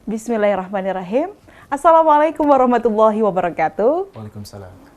Bismillahirrahmanirrahim. Assalamualaikum warahmatullahi wabarakatuh. Waalaikumsalam.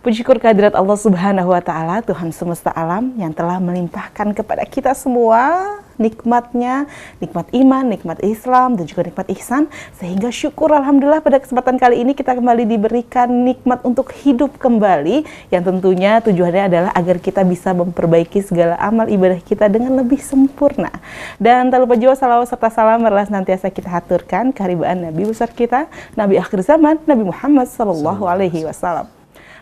Puji syukur kehadirat Allah Subhanahu wa Ta'ala, Tuhan semesta alam yang telah melimpahkan kepada kita semua nikmatnya, nikmat iman, nikmat Islam, dan juga nikmat ihsan. Sehingga syukur alhamdulillah pada kesempatan kali ini kita kembali diberikan nikmat untuk hidup kembali, yang tentunya tujuannya adalah agar kita bisa memperbaiki segala amal ibadah kita dengan lebih sempurna. Dan tak lupa juga salawat serta salam adalah senantiasa kita haturkan kehadiran Nabi besar kita, Nabi akhir zaman, Nabi Muhammad SAW.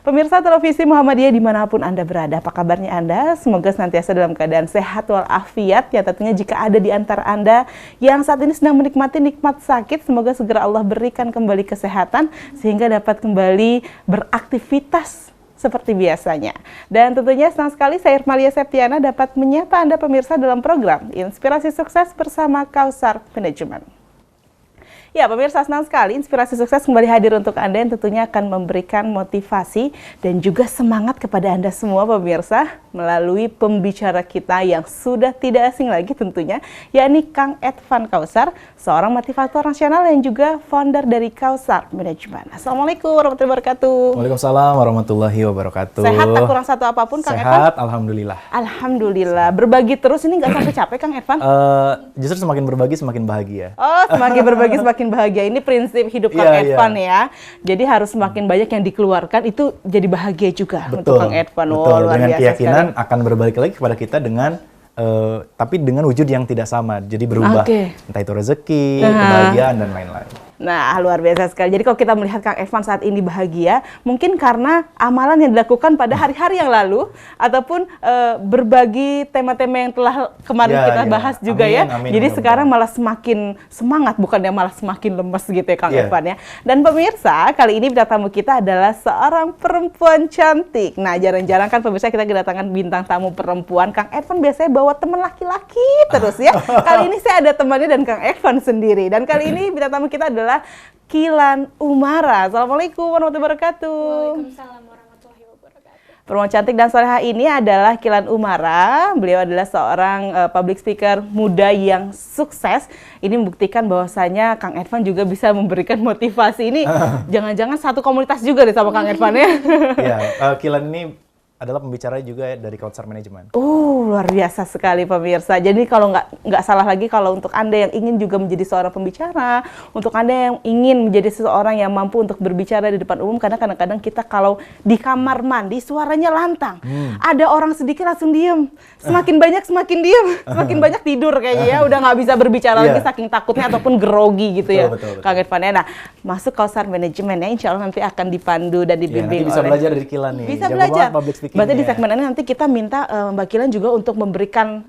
Pemirsa televisi Muhammadiyah dimanapun Anda berada, apa kabarnya Anda? Semoga senantiasa dalam keadaan sehat walafiat. Ya tentunya jika ada di antara Anda yang saat ini sedang menikmati nikmat sakit, semoga segera Allah berikan kembali kesehatan sehingga dapat kembali beraktivitas seperti biasanya. Dan tentunya senang sekali saya Irmalia Septiana dapat menyapa Anda pemirsa dalam program Inspirasi Sukses bersama Kausar Manajemen. Ya, pemirsa, senang sekali Inspirasi Sukses kembali hadir untuk Anda yang tentunya akan memberikan motivasi dan juga semangat kepada Anda semua pemirsa melalui pembicara kita yang sudah tidak asing lagi tentunya, yakni Kang Edvan Kausar, seorang motivator nasional yang juga founder dari Kausar Manajemen. Assalamualaikum warahmatullahi wabarakatuh. Waalaikumsalam warahmatullahi wabarakatuh. Sehat tak kurang satu apapun Kang Edvan? Sehat, alhamdulillah. Alhamdulillah. Berbagi terus ini nggak sampai capek Kang Edvan? Justru semakin berbagi semakin bahagia. Oh, semakin berbagi semakin bahagia. Ini prinsip hidup Kang Edvan ya. Jadi harus semakin banyak yang dikeluarkan, itu jadi bahagia juga untuk Kang Edvan. Betul, dengan keyakinan sekali akan berbalik lagi kepada kita dengan tapi dengan wujud yang tidak sama. Jadi berubah. Entah itu rezeki, kebahagiaan, dan lain-lain. Nah, luar biasa sekali. Jadi kalau kita melihat Kang Edvan saat ini bahagia, mungkin karena amalan yang dilakukan pada hari-hari yang lalu, ataupun berbagi tema-tema yang telah kemarin kita bahas juga. Amin, jadi sekarang malah semakin semangat, bukannya malah semakin lemes gitu ya Kang Edvan ya. Dan pemirsa, kali ini bintang tamu kita adalah seorang perempuan cantik. Nah, jarang-jarang kan pemirsa kita kedatangan bintang tamu perempuan. Kang Edvan biasanya bawa teman laki-laki terus ya. Kali ini saya ada temannya dan Kang Edvan sendiri. Dan kali ini bintang tamu kita adalah Kilan Umara. Assalamualaikum warahmatullahi wabarakatuh. Waalaikumsalam warahmatullahi wabarakatuh. Perempuan cantik dan soleha ini adalah Kilan Umara. Beliau adalah seorang public speaker muda yang sukses. Ini membuktikan bahwasanya Kang Edvan juga bisa memberikan motivasi. Ini jangan-jangan satu komunitas juga deh sama Kang Edvan ya. Ya, Kilan ini adalah pembicara juga dari Kausar Manajemen. Luar biasa sekali pemirsa. Jadi kalau nggak salah lagi kalau untuk Anda yang ingin juga menjadi seorang pembicara, untuk Anda yang ingin menjadi seseorang yang mampu untuk berbicara di depan umum, karena kadang-kadang kita kalau di kamar mandi suaranya lantang. Ada orang sedikit langsung diem. Semakin banyak semakin diem. Semakin banyak tidur kayaknya ya. Udah nggak bisa berbicara lagi saking takutnya ataupun grogi gitu ya. Betul. Kang Edvan. Nah, masuk Kausar Manajemen ya, insya Allah nanti akan dipandu dan dibimbing nanti bisa belajar dari Kilan nih. Bisa belajar. Berarti di segmen ini nanti kita minta Mbak Kilan juga untuk memberikan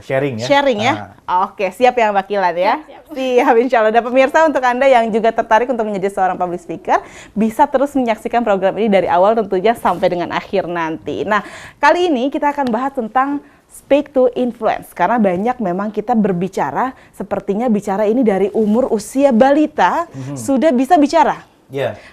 sharing ya. Oke, siap ya Mbak Kilan ya. Siap insya Allah. Dan pemirsa, untuk Anda yang juga tertarik untuk menjadi seorang public speaker, bisa terus menyaksikan program ini dari awal tentunya sampai dengan akhir nanti. Nah, kali ini kita akan bahas tentang speak to influence, karena banyak memang kita berbicara, sepertinya bicara ini dari umur usia balita sudah bisa bicara.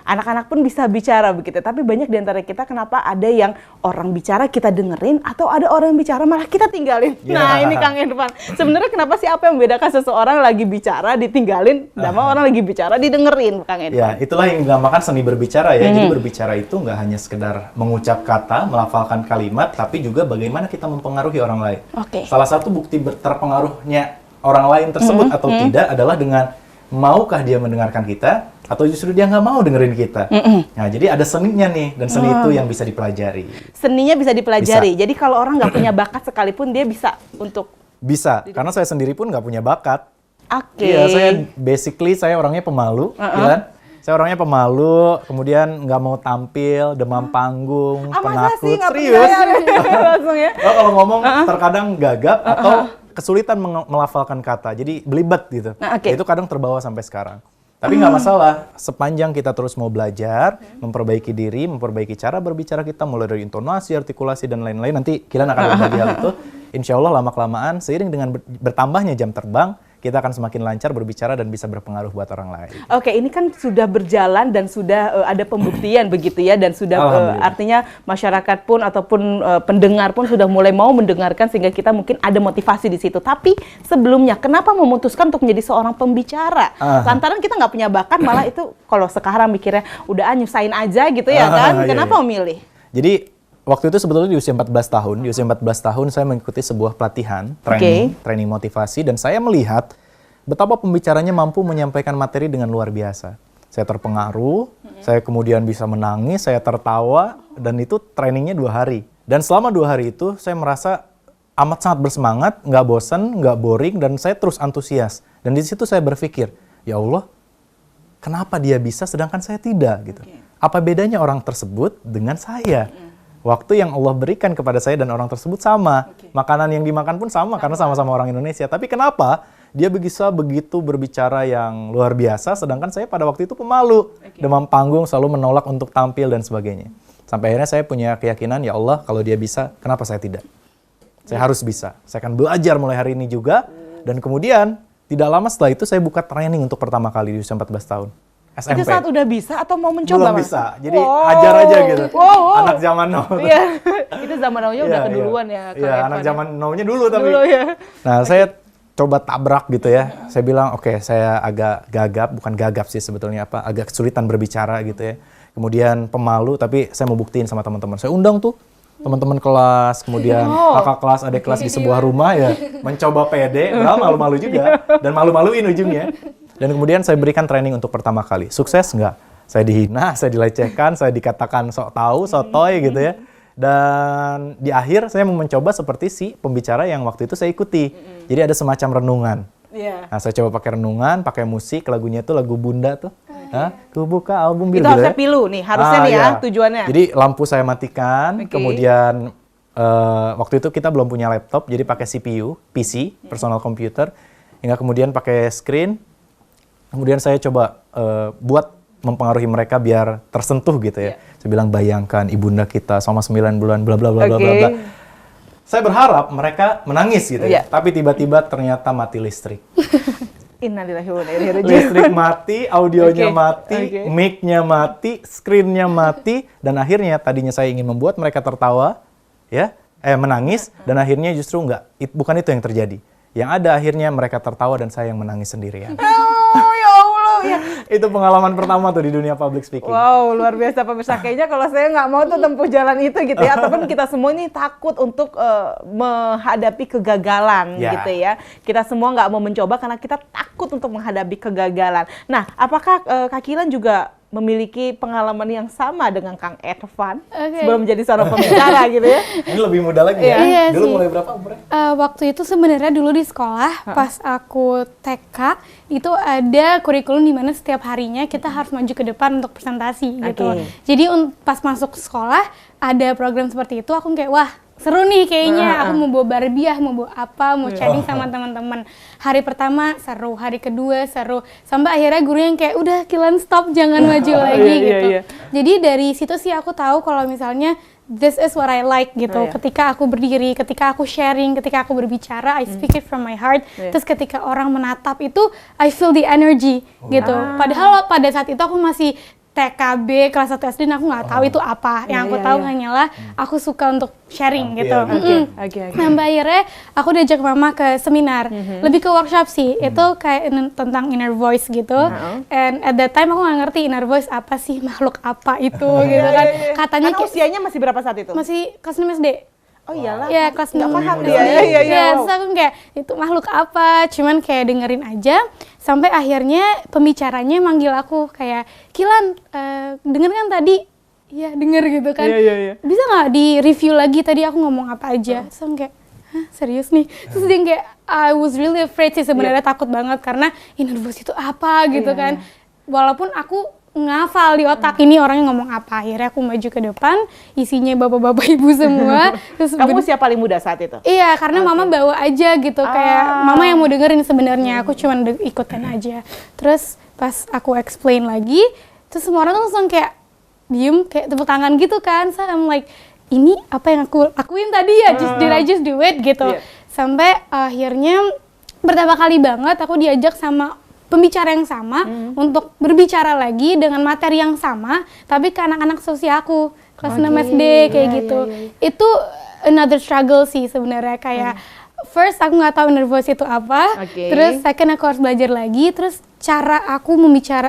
Anak-anak pun bisa bicara begitu, tapi banyak di antara kita kenapa ada yang orang bicara kita dengerin, atau ada orang yang bicara malah kita tinggalin. Nah, ini Kang Edvan. Sebenarnya kenapa sih, apa yang membedakan seseorang lagi bicara ditinggalin, sama orang lagi bicara didengerin, Kang Edvan? Ya, itulah yang dinamakan seni berbicara ya. Jadi berbicara itu nggak hanya sekedar mengucap kata, melafalkan kalimat, tapi juga bagaimana kita mempengaruhi orang lain. Salah satu bukti terpengaruhnya orang lain tersebut atau tidak adalah dengan maukah dia mendengarkan kita, atau justru dia nggak mau dengerin kita. Nah, jadi ada seninya nih, dan seni itu yang bisa dipelajari. Seninya bisa dipelajari. Jadi kalau orang nggak punya bakat sekalipun, dia bisa untuk... Bisa, karena saya sendiri pun nggak punya bakat. Iya, saya orangnya pemalu, kan? Saya orangnya pemalu, kemudian nggak mau tampil, demam panggung, penakut. Serius? Langsung ya? Kalau ngomong terkadang gagap atau kesulitan melafalkan kata, jadi belibet gitu. Itu kadang terbawa sampai sekarang. Tapi nggak masalah, sepanjang kita terus mau belajar, memperbaiki diri, memperbaiki cara berbicara kita, mulai dari intonasi, artikulasi, dan lain-lain. Nanti Kilan akan berbagi hal itu. Insya Allah lama-kelamaan, seiring dengan bertambahnya jam terbang, kita akan semakin lancar berbicara dan bisa berpengaruh buat orang lain. Oke, ini kan sudah berjalan dan sudah ada pembuktian begitu ya, dan sudah artinya masyarakat pun ataupun pendengar pun sudah mulai mau mendengarkan sehingga kita mungkin ada motivasi di situ. Tapi sebelumnya, kenapa memutuskan untuk menjadi seorang pembicara? Lantaran kita nggak punya bakat, malah itu kalau sekarang mikirnya udah nyusahin aja gitu ya kan? Kenapa memilih? Jadi waktu itu sebetulnya di usia 14 tahun. Di usia 14 tahun saya mengikuti sebuah pelatihan, training motivasi, dan saya melihat betapa pembicaranya mampu menyampaikan materi dengan luar biasa. Saya terpengaruh, saya kemudian bisa menangis, saya tertawa, dan itu trainingnya 2 hari. Dan selama 2 hari itu saya merasa amat sangat bersemangat, nggak bosan, nggak boring, dan saya terus antusias. Dan di situ saya berpikir, ya Allah, kenapa dia bisa sedangkan saya tidak gitu? Apa bedanya orang tersebut dengan saya? Waktu yang Allah berikan kepada saya dan orang tersebut sama. Makanan yang dimakan pun sama karena sama-sama orang Indonesia. Tapi kenapa dia bisa begitu berbicara yang luar biasa sedangkan saya pada waktu itu pemalu. Demam panggung, selalu menolak untuk tampil dan sebagainya. Sampai akhirnya saya punya keyakinan, ya Allah, kalau dia bisa, kenapa saya tidak? Saya harus bisa. Saya akan belajar mulai hari ini juga. Dan kemudian tidak lama setelah itu saya buka training untuk pertama kali di usia 14 tahun. SMP. Itu saat udah bisa atau mau mencoba? Belum bisa, jadi hajar aja gitu. Anak zaman now. Iya, itu zaman now-nya udah keduluan ya. Iya, anak zaman now-nya dulu tapi. Nah, saya coba tabrak gitu ya. Saya bilang, oke, saya agak gagap, bukan gagap sih sebetulnya apa, agak kesulitan berbicara gitu ya. Kemudian pemalu, tapi saya mau buktiin sama teman-teman. Saya undang tuh teman-teman kelas, kemudian kakak kelas, adik kelas di sebuah rumah ya, mencoba pede, malu-malu juga, dan malu-maluin ujungnya. Dan kemudian saya berikan training untuk pertama kali. Sukses nggak? Saya dihina, saya dilecehkan, saya dikatakan sok tahu, sotoy gitu ya. Dan di akhir saya mau mencoba seperti si pembicara yang waktu itu saya ikuti. Jadi ada semacam renungan. Nah, saya coba pakai renungan, pakai musik, lagunya itu lagu Bunda tuh. Ku buka album itu harusnya pilu nih, harusnya nih ya tujuannya. Jadi lampu saya matikan, kemudian waktu itu kita belum punya laptop, jadi pakai CPU, PC, personal computer, hingga kemudian pakai screen. Kemudian saya coba buat mempengaruhi mereka biar tersentuh gitu ya. Saya bilang, bayangkan ibunda kita selama 9 bulan bla bla bla bla bla. Saya berharap mereka menangis gitu ya. Tapi tiba-tiba ternyata mati listrik. Innalillahi wa inna ilaihi raji'un. Listrik mati, audionya mati, mic-nya mati, screen-nya mati, dan akhirnya tadinya saya ingin membuat mereka tertawa, ya, menangis, dan akhirnya justru bukan itu yang terjadi. Yang ada akhirnya mereka tertawa dan saya yang menangis sendirian. Oh ya Allah ya. Itu pengalaman pertama tuh di dunia public speaking. Wow, luar biasa pemirsa. Kayaknya kalau saya nggak mau tuh tempuh jalan itu gitu ya. Ataupun kita semua ini takut untuk menghadapi kegagalan gitu ya. Kita semua nggak mau mencoba karena kita takut untuk menghadapi kegagalan. Nah, apakah Kak Kilan juga memiliki pengalaman yang sama dengan Kang Ervan sebelum menjadi seorang pembicara gitu ya? Ini lebih muda lagi ya? Iya dulu sih. mulai berapa umurnya? Waktu itu sebenarnya dulu di sekolah, pas aku TK, itu ada kurikulum di mana setiap harinya kita harus maju ke depan untuk presentasi gitu. Jadi pas masuk sekolah, ada program seperti itu, aku kayak, wah, seru nih kayaknya, aku mau bawa Barbiah, mau bawa apa, mau chatting sama teman-teman. Hari pertama seru, hari kedua seru, sampai akhirnya guru yang kayak, udah Kilan stop, jangan maju lagi gitu. Jadi dari situ sih aku tahu kalau misalnya this is what I like gitu. Ketika aku berdiri, ketika aku sharing, ketika aku berbicara, I speak it from my heart. Terus ketika orang menatap itu, I feel the energy gitu. Padahal pada saat itu aku masih TKB kelas 1 SD, dan aku nggak tahu itu apa. Yang aku tahu hanyalah aku suka untuk sharing gitu. Sampai akhirnya aku diajak mama ke seminar, lebih ke workshop sih. Itu kayak tentang inner voice gitu. And at that time aku nggak ngerti inner voice apa sih, makhluk apa itu gitu kan. Katanya usianya masih berapa saat itu? Masih kelas 6 SD. Oh iyalah. Ya, kelas 6 paham SD. Iya. Terus aku kayak, itu makhluk apa? Cuman kayak dengerin aja. Sampai akhirnya pembicaranya manggil aku kayak, Kilan, denger kan tadi? Iya, denger gitu kan. Bisa nggak di-review lagi tadi aku ngomong apa aja? Terus aku kayak, hah, serius nih? Terus dia kayak, I was really afraid sih sebenarnya, takut banget karena inner voice itu apa gitu kan. Walaupun aku ngafal di otak ini orangnya ngomong apa. Akhirnya aku maju ke depan, isinya bapak-bapak ibu semua. Terus kamu usia paling muda saat itu? Iya, karena mama bawa aja gitu, kayak mama yang mau dengerin sebenarnya, aku cuma ikutin aja. Terus pas aku explain lagi, terus semua orang tuh langsung kayak diem, kayak tepuk tangan gitu kan. So I'm like, ini apa yang aku lakuin tadi ya, did I just do it gitu. Sampai akhirnya pertama kali banget aku diajak sama pembicara yang sama untuk berbicara lagi dengan materi yang sama, tapi ke anak-anak seusia aku, kelas 6 SD kayak gitu. Itu another struggle sih sebenarnya, kayak first aku nggak tahu nervous itu apa, terus second aku harus belajar lagi, terus cara aku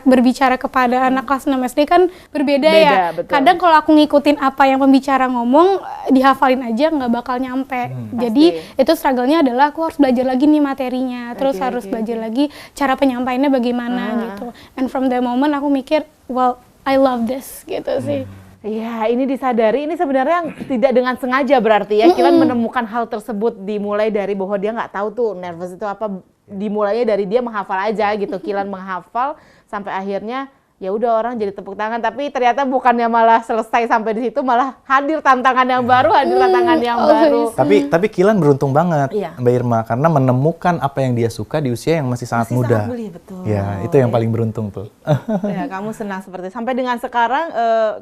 berbicara kepada anak kelas 6 SD kan berbeda ya. Betul. Kadang kalau aku ngikutin apa yang pembicara ngomong, dihafalin aja nggak bakal nyampe. Jadi itu struggle-nya adalah aku harus belajar lagi nih materinya, terus harus belajar lagi cara penyampaiannya bagaimana gitu. And from the moment aku mikir, well, I love this gitu sih. Iya, ini disadari, ini sebenarnya yang tidak dengan sengaja berarti ya. Kilan menemukan hal tersebut dimulai dari bahwa dia nggak tahu tuh nervous itu apa. Dimulainya dari dia menghafal aja gitu. Kilan menghafal sampai akhirnya ya udah orang jadi tepuk tangan. Tapi ternyata bukannya malah selesai sampai di situ, malah hadir tantangan yang baru, baru. Tapi Kilan beruntung banget, Mbak Irma, karena menemukan apa yang dia suka di usia yang masih sangat muda. Betul. Ya, itu yang paling beruntung tuh. Ya, kamu senang seperti sampai dengan sekarang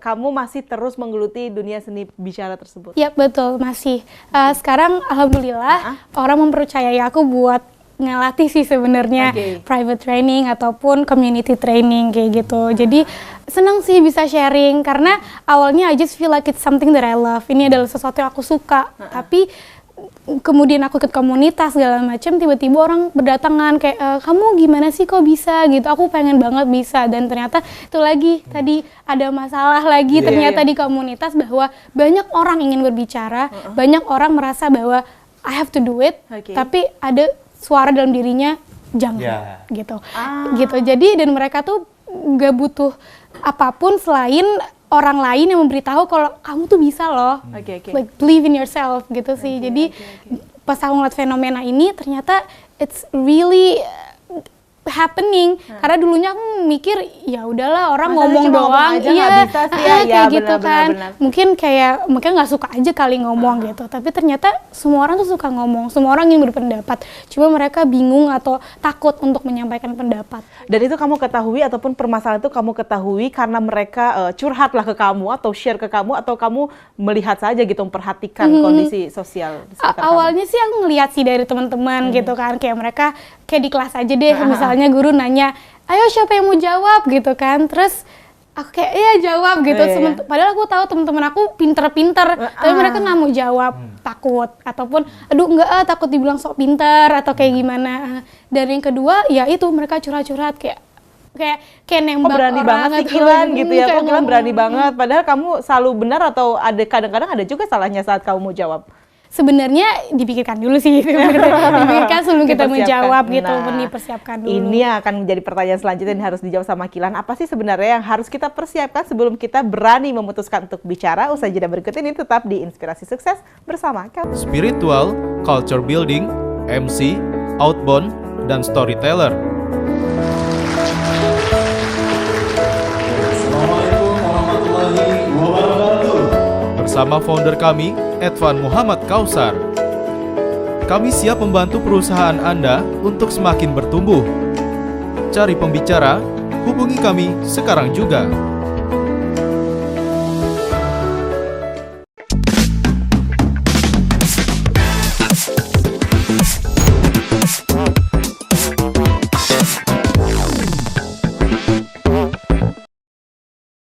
kamu masih terus menggeluti dunia seni bicara tersebut. Ya betul, masih. Sekarang alhamdulillah orang mempercayai aku buat ngelatih sih sebenarnya private training ataupun community training kayak gitu. Jadi senang sih bisa sharing karena awalnya I just feel like it's something that I love. Ini adalah sesuatu yang aku suka. Tapi kemudian aku ikut komunitas segala macam, tiba-tiba orang berdatangan kayak kamu gimana sih kok bisa gitu. Aku pengen banget bisa, dan ternyata itu lagi tadi ada masalah lagi ternyata di komunitas bahwa banyak orang ingin berbicara, banyak orang merasa bahwa I have to do it, tapi ada suara dalam dirinya jangan gitu. Gitu. Jadi dan mereka tuh gak butuh apapun selain orang lain yang memberitahu kalau kamu tuh bisa loh. Like believe in yourself gitu sih. Jadi pas aku ngeliat fenomena ini ternyata it's really happening. Karena dulunya aku mikir ya udahlah orang ngomong doang, kayak gitu kan. Mungkin nggak suka aja kali ngomong gitu. Tapi ternyata semua orang tuh suka ngomong, semua orang ingin berpendapat. Cuma mereka bingung atau takut untuk menyampaikan pendapat. Dan itu kamu ketahui ataupun permasalahan itu kamu ketahui karena mereka curhatlah ke kamu atau share ke kamu, atau kamu melihat saja gitu, memperhatikan kondisi sosial di sekitar awalnya sih aku ngeliat sih dari teman-teman gitu kan, kayak mereka kayak di kelas aja deh, misalnya guru nanya, ayo siapa yang mau jawab gitu kan, terus aku kayak iya jawab gitu. Padahal aku tahu teman-teman aku pinter-pinter, tapi mereka nggak mau jawab, takut ataupun aduh enggak takut dibilang sok pinter atau kayak gimana. Dan yang kedua ya itu mereka curhat-curhat kayak nembak berani orang banget sih Kilan gitu ya. Kok Kilan berani banget padahal kamu selalu benar, atau ada kadang-kadang ada juga salahnya saat kamu mau jawab? Sebenarnya dipikirkan dulu sih, dipikirkan sebelum kita menjawab gitu, dipersiapkan dulu. Ini akan menjadi pertanyaan selanjutnya yang harus dijawab sama Kilan. Apa sih sebenarnya yang harus kita persiapkan sebelum kita berani memutuskan untuk bicara? Usai jeda berikut ini tetap di Inspirasi Sukses bersama kami. Spiritual, culture building, MC, outbound, dan storyteller. Assalamualaikum warahmatullahi wabarakatuh. Bersama founder kami, Edvan Muhammad Kausar. Kami siap membantu perusahaan Anda untuk semakin bertumbuh. Cari pembicara, hubungi kami sekarang juga.